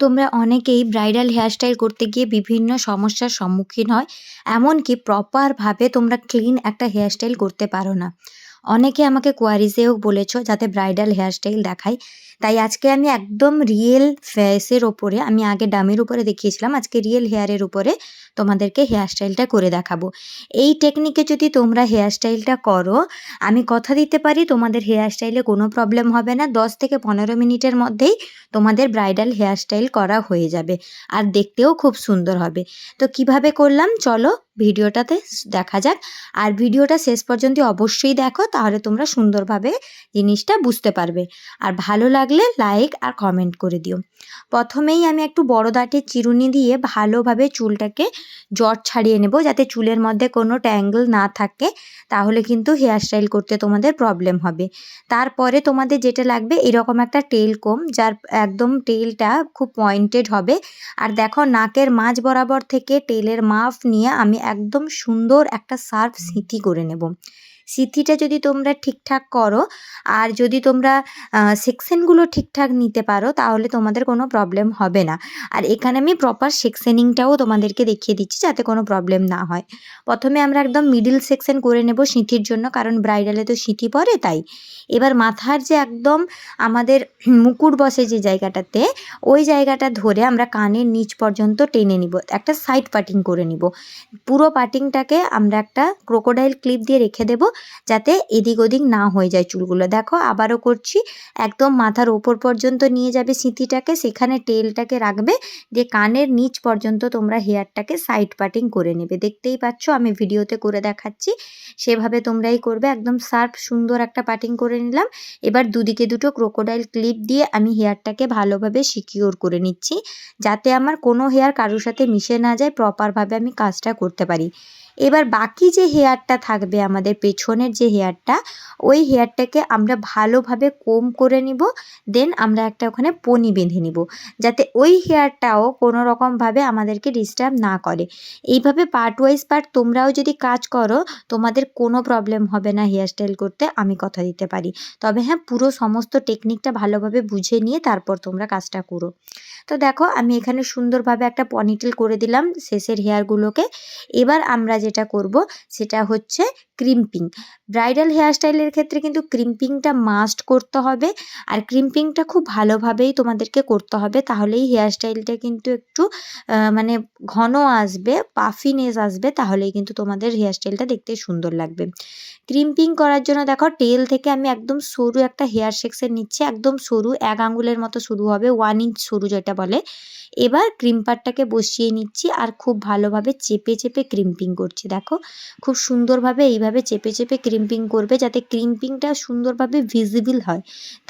তোমরা অনেকেই bridal hairstyle করতে গিয়ে বিভিন্ন সমস্যার সম্মুখীন হয়। এমনকি প্রপারভাবে তোমরা ক্লিন একটা হেয়ারস্টাইল করতে পারো না। অনেকে আমাকে কোয়ারিজেও বলেছ যাতে ব্রাইডাল হেয়ারস্টাইল দেখাই। তাই আজকে আমি একদম রিয়েল ফেসের ওপরে, আমি আগে ডামির উপরে দেখিয়েছিলাম, আজকে রিয়েল হেয়ারের উপরে তোমাদেরকে হেয়ারস্টাইলটা করে দেখাবো। এই টেকনিকে যদি তোমরা হেয়ারস্টাইলটা করো, আমি কথা দিতে পারি তোমাদের হেয়ারস্টাইলে কোনো প্রবলেম হবে না। 10 থেকে 15 মিনিটের মধ্যেই তোমাদের ব্রাইডাল হেয়ারস্টাইল করা হয়ে যাবে। আর দেখতেও খুব সুন্দর হবে। তো কিভাবে করলাম চলো ভিডিওটাতে দেখা যাক। আর ভিডিওটা শেষ পর্যন্ত অবশ্যই দেখো, তাহলে তোমরা সুন্দরভাবে জিনিসটা বুঝতে পারবে। আর ভালো লাগলে লাইক আর কমেন্ট করে দিও। প্রথমেই আমি একটু বড় দাঁতের চিরুনি দিয়ে ভালোভাবে চুলটাকে জট ছাড়িয়ে নেব, যাতে চুলের মধ্যে কোনো ট্যাঙ্গল না থাকে, তাহলে কিন্তু হেয়ারস্টাইল করতে তোমাদের প্রবলেম হবে। তারপরে তোমাদের যেটা লাগবে এরকম একটা টেল কোম, যার একদম টেলটা খুব পয়েন্টেড হবে। আর দেখো নাকের মাঝ বরাবর থেকে টেলের মাপ নিয়ে আমি একদম সুন্দর একটা শার্প সিঁথি করে নেব। সিঁথিটা যদি তোমরা ঠিকঠাক করো আর যদি তোমরা সেকশনগুলো ঠিকঠাক নিতে পারো, তাহলে তোমাদের কোনো প্রবলেম হবে না। আর এখানে আমি প্রপার সেকশনিংটাও তোমাদেরকে দেখিয়ে দিচ্ছি যাতে কোনো প্রবলেম না হয়। প্রথমে আমরা একদম মিডল সেকশন করে নেব সিঁথির জন্য, কারণ ব্রাইডালে তো সিঁথি পরে তাই। এবার মাথার যে একদম আমাদের মুকুট বসে যে জায়গাটাতে, ওই জায়গাটা ধরে আমরা কানের নিচ পর্যন্ত টেনে নিব, একটা সাইড পার্টিং করে নিব। পুরো পার্টিংটাকে আমরা একটা ক্রোকোডাইল ক্লিপ দিয়ে রেখে দেব, যাতে এদিক ওদিক না হয়ে যায় চুলগুলো। দেখো আবারও করছি, একদম মাথার ওপর পর্যন্ত নিয়ে যাবে সিঁথিটাকে, সেখানে টেলটাকে রাখবে, দিয়ে কানের নিচ পর্যন্ত তোমরা হেয়ারটাকে সাইড পার্টিং করে নেবে। দেখতেই পাচ্ছ আমি ভিডিওতে করে দেখাচ্ছি, সেভাবে তোমরাই করবে। একদম শার্প সুন্দর একটা পার্টিং করে নিলাম। এবার দুদিকে দুটো ক্রোকোডাইল ক্লিপ দিয়ে আমি হেয়ারটাকে ভালোভাবে সিকিউর করে নিচ্ছি, যাতে আমার কোনো হেয়ার কারোর সাথে মিশে না যায়, প্রপারভাবে আমি কাজটা করতে পারি। এবার বাকি যে হেয়ারটা থাকবে আমাদের পেছনের যে হেয়ারটা, ওই হেয়ারটাকে আমরা ভালোভাবে কোম করে নিব, দেন আমরা একটা ওখানে পনি বেঁধে নিব, যাতে ওই হেয়ারটাও কোনো রকমভাবে আমাদেরকে ডিস্টার্ব না করে। এইভাবে পার্ট ওয়াইজ পার্ট তোমরাও যদি কাজ করো, তোমাদের কোনো প্রবলেম হবে না হেয়ারস্টাইল করতে, আমি কথা দিতে পারি। তবে হ্যাঁ, পুরো সমস্ত টেকনিকটা ভালোভাবে বুঝে নিয়ে তারপর তোমরা কাজটা করো। তো দেখো আমি এখানে সুন্দরভাবে একটা পনিটেল করে দিলাম শেষের হেয়ারগুলোকে। এবার আমরা যেটা করব সেটা হচ্ছে ক্রিম্পিং। ব্রাইডাল হেয়ারস্টাইলের ক্ষেত্রে কিন্তু ক্রিম্পিংটা মাস্ট করতে হবে। আর ক্রিম্পিংটা খুব ভালোভাবেই তোমাদেরকে করতে হবে, তাহলেই হেয়ারস্টাইলটা কিন্তু একটু মানে ঘন আসবে, পাফিনেস আসবে, তাহলেই কিন্তু তোমাদের হেয়ারস্টাইলটা দেখতে সুন্দর লাগবে। ক্রিম্পিং করার জন্য দেখো টেল থেকে আমি একদম সরু একটা হেয়ার সেকশন নিচ্ছি, একদম সরু, 1 আঙুলের মতো সরু হবে, 1 ইঞ্চ সরু যেটা বলে। এবার ক্রিম্পারটাকে বসিয়ে নিচ্ছি আর খুব ভালোভাবে চেপে চেপে ক্রিম্পিং করছি। দেখো খুব সুন্দরভাবে এইভাবে চেপে চেপে ক্রিম্পিং করবে, যাতে ক্রিম্পিংটা সুন্দরভাবে ভিজিবল হয়।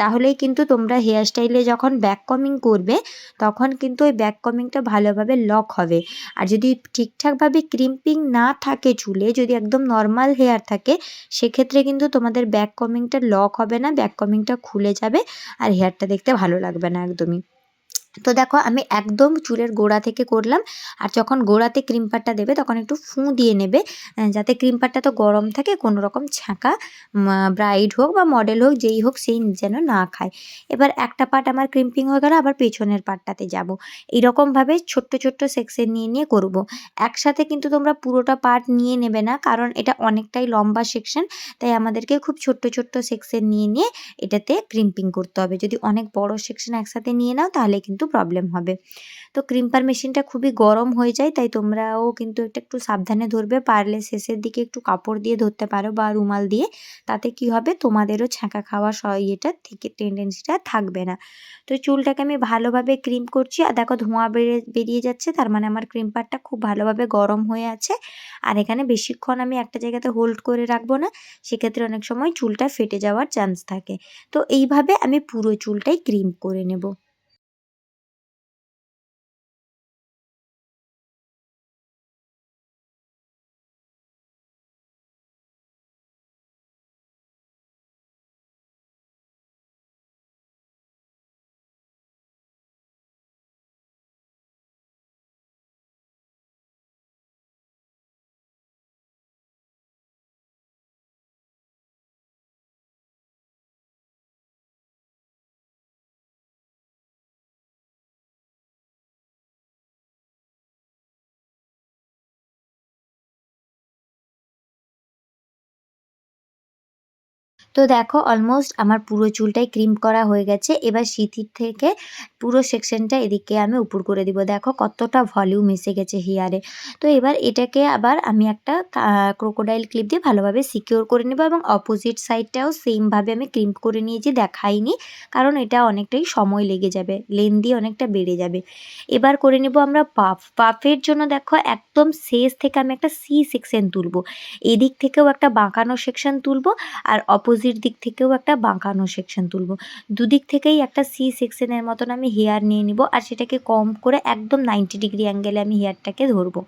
তাহলেই কিন্তু তোমরা হেয়ারস্টাইলে যখন ব্যাক কমিং করবে, তখন কিন্তু ওই ব্যাক কমিংটা ভালোভাবে লক হবে। আর যদি ঠিকঠাকভাবে ক্রিম্পিং না থাকে চুলে, যদি একদম নর্মাল হেয়ার থাকে, সেক্ষেত্রে কিন্তু তোমাদের ব্যাক কমিংটা লক হবে না, ব্যাক কমিংটা খুলে যাবে আর হেয়ারটা দেখতে ভালো লাগবে না একদমই। তো দেখো আমি একদম চুলের গোড়া থেকে করলাম। আর যখন গোড়াতে ক্রিম্পারটা দেবে তখন একটু ফুঁ দিয়ে নেবে, যাতে ক্রিম্পারটা তো গরম থাকে, কোনো রকম ছ্যাঁকা ব্রাইড হোক বা মডেল হোক যেই হোক সেই যেন না খায়। এবার একটা পার্ট আমার ক্রিম্পিং হয়ে গেল, আবার পেছনের পার্টটাতে যাব। এইরকমভাবে ছোট্ট ছোট্ট সেকশন নিয়ে নিয়ে করব। একসাথে কিন্তু তোমরা পুরোটা পার্ট নিয়ে নেবে না, কারণ এটা অনেকটাই লম্বা সেকশন, তাই আমাদেরকে খুব ছোট্ট ছোট্ট সেকশন নিয়ে নিয়ে এটাতে ক্রিম্পিং করতে হবে। যদি অনেক বড় সেকশন একসাথে নিয়ে নাও তাহলে কিন্তু প্রবলেম হবে। তো ক্রিম্পার মেশিনটা খুবই গরম হয়ে যায়, তাই তোমরাও কিন্তু এটা একটু সাবধানে ধরবে। পারলে শেষের দিকে একটু কাপড় দিয়ে ধরতে পারো বা রুমাল দিয়ে, তাতে কি হবে তোমাদেরও ছ্যাঁকা খাওয়া ইয়েটা থেকে টেন্ডেন্সিটা থাকবে না। তো চুলটাকে আমি ভালোভাবে ক্রিম করছি, আর দেখো ধোঁয়া বেরিয়ে যাচ্ছে, তার মানে আমার ক্রিম্পারটা খুব ভালোভাবে গরম হয়ে আছে। আর এখানে বেশিক্ষণ আমি একটা জায়গাতে হোল্ড করে রাখবো না, সেক্ষেত্রে অনেক সময় চুলটা ফেটে যাওয়ার চান্স থাকে। তো এইভাবে আমি পুরো চুলটাই ক্রিম করে নেব। তো দেখো অলমোস্ট আমার পুরো চুলটাই ক্রিম করা হয়ে গেছে। এবার সিঁথির থেকে পুরো সেকশনটা এদিকে আমি উপর করে দিব। দেখো কতটা ভলিউম এসে গেছে হেয়ারে। তো এবার এটাকে আবার আমি একটা ক্রোকোডাইল ক্লিপ দিয়ে ভালোভাবে সিকিউর করে নেব এবং অপোজিট সাইডটাও সেমভাবে আমি ক্রিম করে নিয়েছি, দেখাইনি কারণ এটা অনেকটাই সময় লেগে যাবে, লেন্দি অনেকটা বেড়ে যাবে। এবার করে নেব আমরা পাফ। পাফের জন্য দেখো একদম শেষ থেকে আমি একটা সি সেকশন তুলব, এদিক থেকেও একটা বাঁকানো সেকশন তুলব আর অপোজিট দিক থেকেও একটা বাঁকানো সেকশন তুলব। দুদিক থেকেই একটা সি সেকশনের মতন আমি হেয়ার নিয়ে নিব আর সেটাকে কম করে একদম 90 ডিগ্রি অ্যাঙ্গেলে আমি হেয়ারটাকে ধরবো।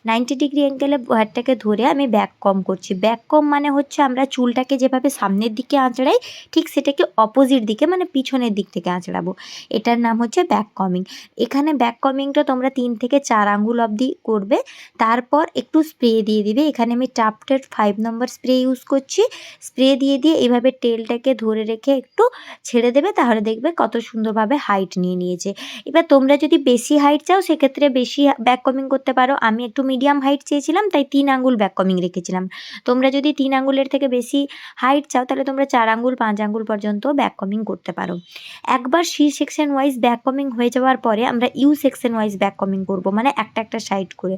90 ডিগ্রি অ্যাঙ্গেলে হেয়ারটাকে ধরে আমি ব্যাক কম করছি। ব্যাক কম মানে হচ্ছে আমরা চুলটাকে যেভাবে সামনের দিকে আঁচড়াই ঠিক সেটাকে অপোজিট দিকে মানে পিছনের দিক থেকে আঁচড়াবো। এটার নাম হচ্ছে ব্যাক কমিং। এখানে ব্যাক কমিংটা তোমরা 3 থেকে 4 আঙ্গুল অবধি করবে। তারপর একটু স্প্রে দিয়ে দিবে। এখানে আমি টাফটের 5 নম্বর স্প্রে ইউজ করছি। স্প্রে দিয়ে এইভাবে টেলটাকে ধরে রেখে একটু ছেড়ে দেবে, তাহলে দেখবে কত সুন্দরভাবে হাইট নিয়ে নিয়েছে। এবার তোমরা যদি বেশি হাইট চাও সেক্ষেত্রে বেশি ব্যাক কমিং করতে পারো। আমি একটু মিডিয়াম হাইট চেয়েছিলাম তাই 3 আঙ্গুল ব্যাক কমিং রেখেছিলাম। তোমরা যদি 3 আঙ্গুলের থেকে বেশি হাইট চাও তাহলে তোমরা 4 আঙ্গুল 5 আঙ্গুল পর্যন্ত ব্যাক কমিং করতে পারো। একবার সি সেকশন ওয়াইজ ব্যাক কমিং হয়ে যাওয়ার পরে আমরা ইউ সেকশন ওয়াইজ ব্যাক কমিং করব, মানে একটা একটা সাইড করে।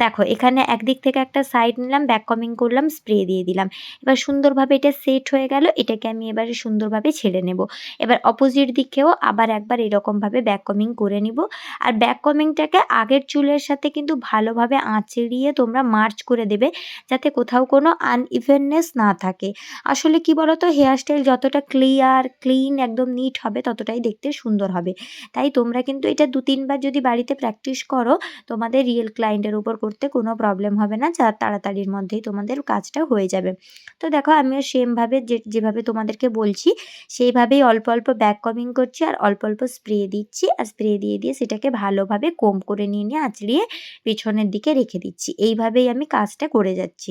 দেখো এখানে একদিক থেকে একটা সাইড নিলাম, ব্যাক কমিং করলাম, স্প্রে দিয়ে দিলাম। এবার সুন্দরভাবে এটা সেট হয়ে গেল। এটাকে আমি এবারে সুন্দরভাবে ছেড়ে নেব। এবার অপোজিট দিকেও আবার একবার এরকমভাবে ব্যাক কমিং করে নিব। আর ব্যাক কমিংটাকে আগের চুলের সাথে কিন্তু ভালোভাবে আঁচড়িয়ে তোমরা মার্চ করে দেবে, যাতে কোথাও কোনো আনইভেননেস না থাকে। আসলে কি বলো তো, হেয়ারস্টাইল যতটা ক্লিয়ার ক্লিন একদম নিট হবে ততটাই দেখতে সুন্দর হবে। তাই তোমরা কিন্তু এটা 2-3 বার যদি বাড়িতে প্র্যাকটিস করো তোমাদের রিয়েল ক্লায়েন্টের উপর করতে কোনো প্রবলেম হবে না, যা তাড়াতাড়ির মধ্যেই তোমাদের কাজটা হয়ে যাবে। তো দেখো আমিও সেমভাবে যেভাবে তোমাদেরকে বলছি সেইভাবেই অল্প অল্প ব্যাক কমিং করছি আর অল্প অল্প স্প্রে দিচ্ছি। আর স্প্রে দিয়ে সেটাকে ভালোভাবে কোম করে নিয়ে আঁচড়িয়ে পিছনের দিকে রেখে দিচ্ছি। এইভাবেই আমি কাজটা করে যাচ্ছি।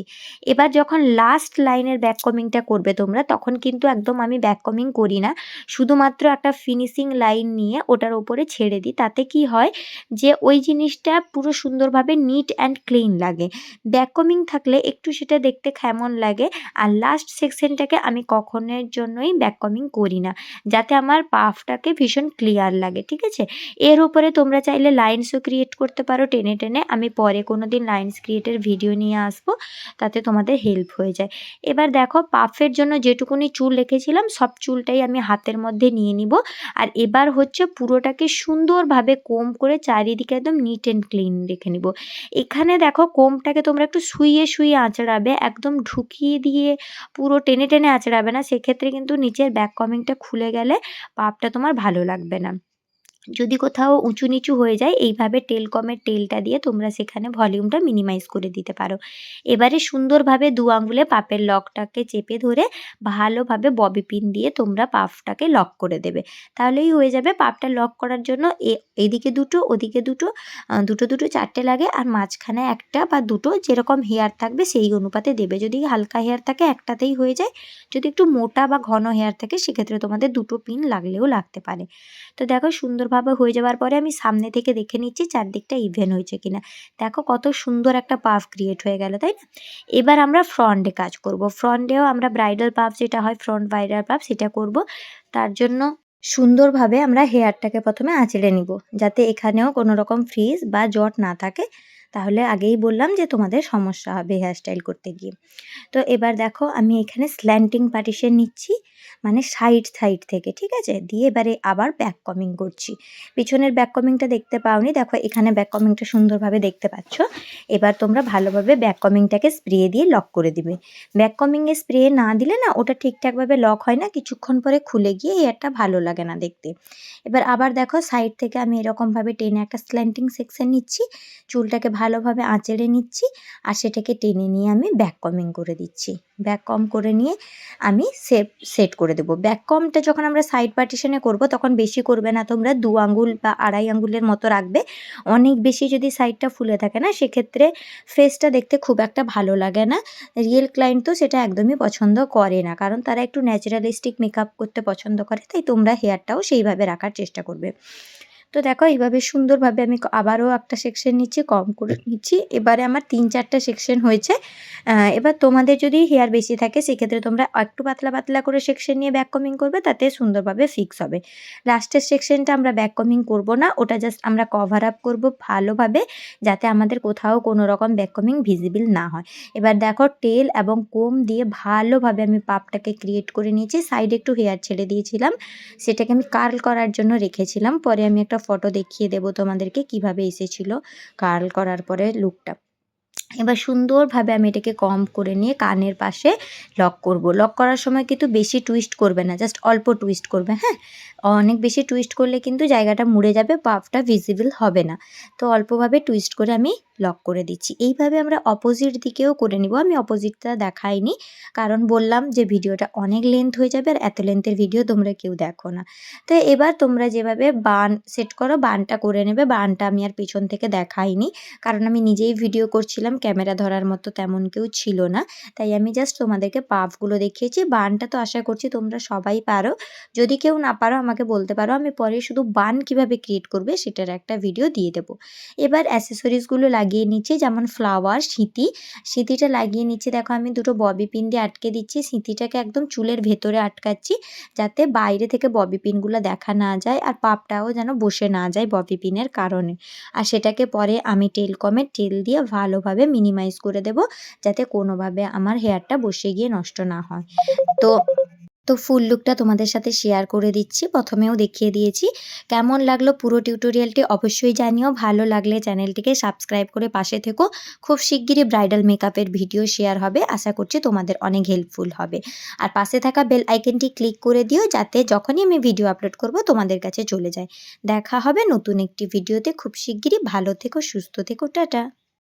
এবার যখন লাস্ট লাইনের ব্যাক কমিংটা করবে তোমরা, তখন কিন্তু একদম আমি ব্যাক কমিং করি না, শুধুমাত্র একটা ফিনিশিং লাইন নিয়ে ওটার ওপরে ছেড়ে দিই। তাতে কি হয় যে ওই জিনিসটা পুরো সুন্দরভাবে নিট অ্যান্ড ক্লিন লাগে। ব্যাক কমিং থাকলে একটু সেটা দেখতে কেমন লাগে। আর লাস্ট সেকশনটাকে আমি কখনের জন্যই ব্যাক কমিং করি না, যাতে আমার পাফটাকে ভীষণ ক্লিয়ার লাগে, ঠিক আছে? এর উপরে তোমরা চাইলে লাইন্সও ক্রিয়েট করতে পারো টেনে টেনে। আমি পরে কোনো দিন লাইন্স ক্রিয়েটের ভিডিও নিয়ে আসবো, তাতে তোমাদের হেল্প হয়ে যায়। এবার দেখো পাফের জন্য যেটুকুনি চুল রেখেছিলাম সব চুলটাই আমি হাতের মধ্যে নিয়ে নিব। আর এবার হচ্ছে পুরোটাকে সুন্দরভাবে কোম করে চারিদিকে একদম নিট অ্যান্ড ক্লিন রেখে নিব। এখানে দেখো কোমটাকে তোমরা একটু শুইয়ে শুইয়ে আঁচড়াবে, একদম ঢুকিয়ে দিয়ে পুরো টেনে টেনে আঁচড়াবে না, সেক্ষেত্রে কিন্তু নিচের ব্যাক কমিংটা খুলে গেলে পাফটা তোমার ভালো লাগবে না। যদি কোথাও উঁচু নিচু হয়ে যায় এইভাবে টেলকমের টেলটা দিয়ে তোমরা সেখানে ভলিউমটা মিনিমাইজ করে দিতে পারো। এবারে সুন্দরভাবে 2 আঙ্গুলে পাফের লকটাকে চেপে ধরে ভালোভাবে ববি পিন দিয়ে তোমরা পাফটাকে লক করে দেবে। তাহলেই হয়ে যাবে। পাফটা লক করার জন্য এদিকে দুটো ওদিকে দুটো, দুটো দুটো 4টে লাগে আর মাঝখানে একটা বা দুটো যেরকম হেয়ার থাকবে সেই অনুপাতে দেবে। যদি হালকা হেয়ার থাকে একটাতেই হয়ে যায়, যদি একটু মোটা বা ঘন হেয়ার থাকে সেক্ষেত্রে তোমাদের দুটো পিন লাগলেও লাগতে পারে। তো দেখো সুন্দরভাবে হয়ে যাওয়ার পরে আমি সামনে থেকে দেখে নিচ্ছি চারদিকটা ইভেন হয়েছে কিনা। দেখো কত সুন্দর একটা পাফ ক্রিয়েট হয়ে গেল, তাই না? এবার আমরা ফ্রন্টে কাজ করব। ফ্রন্টেও আমরা ব্রাইডাল পাফ যেটা হয়, ফ্রন্ট ব্রাইডাল পাফ সেটা করব। তার জন্য সুন্দরভাবে আমরা হেয়ারটাকে প্রথমে আঁচড়ে নিব, যাতে এখানেও কোনো রকম ফ্রিজ বা জট না থাকে। তাহলে আগেই বললাম যে তোমাদের সমস্যা হবে হেয়ারস্টাইল করতে গিয়ে। তো এবার দেখো আমি এখানে স্ল্যান্টিং পার্টিশন নিচ্ছি, মানে সাইড সাইড থেকে, ঠিক আছে? দিয়ে এবারে আবার ব্যাক কমিং করছি। পিছনের ব্যাক কমিংটা দেখতে পাওনি, দেখো এখানে ব্যাক কমিংটা সুন্দরভাবে দেখতে পাচ্ছ। এবার তোমরা ভালোভাবে ব্যাক কমিংটাকে স্প্রে দিয়ে লক করে দিবে। ব্যাক কমিংয়ে স্প্রে না দিলে না ওটা ঠিকঠাকভাবে লক হয় না, কিছুক্ষণ পরে খুলে গিয়ে হেয়ারটা ভালো লাগে না দেখতে। এবার আবার দেখো সাইড থেকে আমি এরকমভাবে টেনে একটা স্ল্যান্টিং সেকশন নিচ্ছি, চুলটাকে ভালোভাবে আঁচড়ে নিচ্ছি আর সেটাকে টেনে নিয়ে আমি ব্যাক কমিং করে দিচ্ছি। ব্যাক কম করে নিয়ে আমি সেট করে দেবো। ব্যাক কমটা যখন আমরা সাইড পার্টিশনে করব তখন বেশি করবে না, তোমরা 2 আঙ্গুল বা 2.5 আঙ্গুলের মতো রাখবে। অনেক বেশি যদি সাইডটা ফুলে থাকে না সেক্ষেত্রে ফেসটা দেখতে খুব একটা ভালো লাগে না। রিয়েল ক্লায়েন্ট তো সেটা একদমই পছন্দ করে না, কারণ তারা একটু ন্যাচারালিস্টিক মেকআপ করতে পছন্দ করে। তাই তোমরা হেয়ারটাও সেইভাবে রাখার চেষ্টা করবে। তো দেখো এইভাবে সুন্দরভাবে আমি আবারও একটা সেকশন নিচ্ছি, কম করে নিচ্ছি। এবারে আমার ৩-৪টা সেকশন হয়েছে। এবার তোমাদের যদি হেয়ার বেশি থাকে সেক্ষেত্রে তোমরা একটু পাতলা, পাতলা করে সেকশন নিয়ে ব্যাক কমিং করবে, তাতে সুন্দরভাবে ফিক্স হবে। লাস্টের সেকশনটা আমরা ব্যাক কমিং করব না, ওটা জাস্ট আমরা কভার আপ করব ভালোভাবে, যাতে আমাদের কোথাও কোনো রকম ব্যাক কমিং ভিজিবল না হয়। এবার দেখো টেল এবং কোম দিয়ে ভালোভাবে আমি পাপটাকে ক্রিয়েট করে নিয়েছি। সাইডে একটু হেয়ার ছেড়ে দিয়েছিলাম, সেটাকে আমি কার্ল করার জন্য রেখেছিলাম। পরে আমি একটা ফটো দেখিয়ে দেবো তোমাদেরকে কিভাবে এসেছিল কার্ল করার পরে লুকটা। এবার সুন্দরভাবে আমি এটাকে কম্ব করে নিয়ে কানের পাশে লক করব। লক করার সময় কিন্তু বেশি টুইস্ট করবে না, জাস্ট অল্প টুইস্ট করবে, হ্যাঁ? অনেক বেশি টুইস্ট করলে কিন্তু জায়গাটা মুড়ে যাবে, পাফটা ভিজিবল হবে না। তো অল্পভাবে টুইস্ট করে আমি লক করে দিচ্ছি। এইভাবে আমরা অপোজিট দিকেও করে নিব। আমি অপোজিটটা দেখাইনি, কারণ বললাম যে ভিডিওটা অনেক লেন্থ হয়ে যাবে, আর এত লেন্থের ভিডিও তোমরা কেউ দেখো না। তো এবার তোমরা যেভাবে বান সেট করো বানটা করে নেবে। বানটা আমি আর পেছন থেকে দেখাইনি, কারণ আমি নিজেই ভিডিও করছিলাম, ক্যামেরা ধরার মতো তেমন কেউ ছিল না। তাই আমি জাস্ট তোমাদেরকে পাফগুলো দেখিয়েছি। বানটা তো আশা করছি তোমরা সবাই পারো। যদি কেউ না পারো আমাকে বলতে পারো, আমি পরে শুধু বান কিভাবে ক্রিয়েট করবে সেটার একটা ভিডিও দিয়ে দেবো। এবার অ্যাসেসরিজগুলো লাগিয়ে নিচ্ছি, যেমন ফ্লাওয়ার, সিঁথি। সিঁথিটা লাগিয়ে নিচ্ছি, দেখো আমি দুটো ববি পিন দিয়ে আটকে দিচ্ছি। সিঁথিটাকে একদম চুলের ভেতরে আটকাচ্ছি, যাতে বাইরে থেকে ববি পিনগুলো দেখা না যায়, আর পাপটাও যেন বসে না যায় ববি পিনের কারণে। আর সেটাকে পরে আমি টেলকমের তেল দিয়ে ভালোভাবে মিনিমাইজ করে দেব, যাতে কোনোভাবে আমার হেয়ারটা বসে গিয়ে নষ্ট না হয়। তো ফুল লুকটা তোমাদের সাথে শেয়ার করে দিচ্ছি। প্রথমেও দেখিয়ে দিয়েছি। কেমন লাগলো পুরো টিউটোরিয়ালটি অবশ্যই জানিও। ভালো লাগলে চ্যানেলটিকে সাবস্ক্রাইব করে পাশে থেকো। খুব শিগগিরই ব্রাইডাল মেকআপের ভিডিও শেয়ার হবে। আশা করছি তোমাদের অনেক হেল্পফুল হবে। আর পাশে থাকা বেল আইকনটি ক্লিক করে দিও, যাতে যখনই আমি ভিডিও আপলোড করব তোমাদের কাছে চলে যায়। দেখা হবে নতুন একটি ভিডিওতে খুব শিগগিরই। ভালো থেকো, সুস্থ থেকো, টাটা।